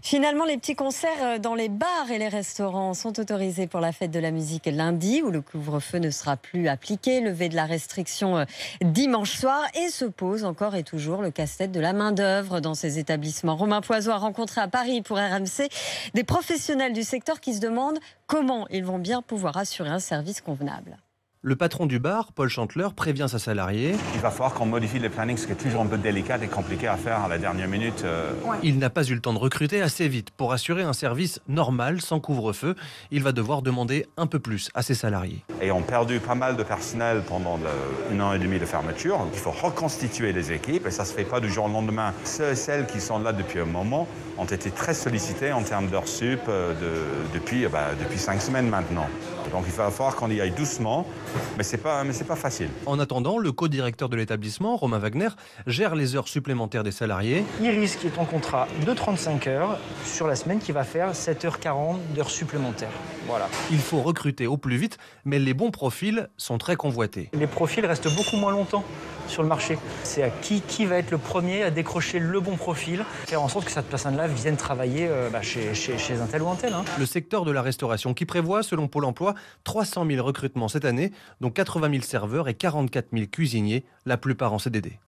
Finalement, les petits concerts dans les bars et les restaurants sont autorisés pour la fête de la musique lundi, où le couvre-feu ne sera plus appliqué. Levée de la restriction dimanche soir. Et se pose encore et toujours le casse-tête de la main-d'œuvre dans ces établissements. Romain Poiseau a rencontré à Paris pour RMC des professionnels du secteur qui se demandent comment ils vont bien pouvoir assurer un service convenable. Le patron du bar, Paul Chanteleur, prévient sa salariée. Il va falloir qu'on modifie les plannings, ce qui est toujours un peu délicat et compliqué à faire à la dernière minute. Il n'a pas eu le temps de recruter assez vite. Pour assurer un service normal, sans couvre-feu, il va devoir demander un peu plus à ses salariés. Et on a perdu pas mal de personnel pendant 1 an et demi de fermeture. Il faut reconstituer les équipes et ça ne se fait pas du jour au lendemain. Ceux et celles qui sont là depuis un moment ont été très sollicités en termes d'heures sup depuis 5 semaines maintenant. Donc il va falloir qu'on y aille doucement, mais c'est pas facile. En attendant, le co-directeur de l'établissement, Romain Wagner, gère les heures supplémentaires des salariés. Iris qui est en contrat de 35 heures sur la semaine qui va faire 7h40 d'heures supplémentaires. Voilà. Il faut recruter au plus vite, mais les bons profils sont très convoités. Les profils restent beaucoup moins longtemps sur le marché. C'est à qui va être le premier à décrocher le bon profil, faire en sorte que cette personne-là vienne travailler chez un tel ou un tel. Le secteur de la restauration qui prévoit, selon Pôle emploi, 300 000 recrutements cette année, dont 80 000 serveurs et 44 000 cuisiniers, la plupart en CDD.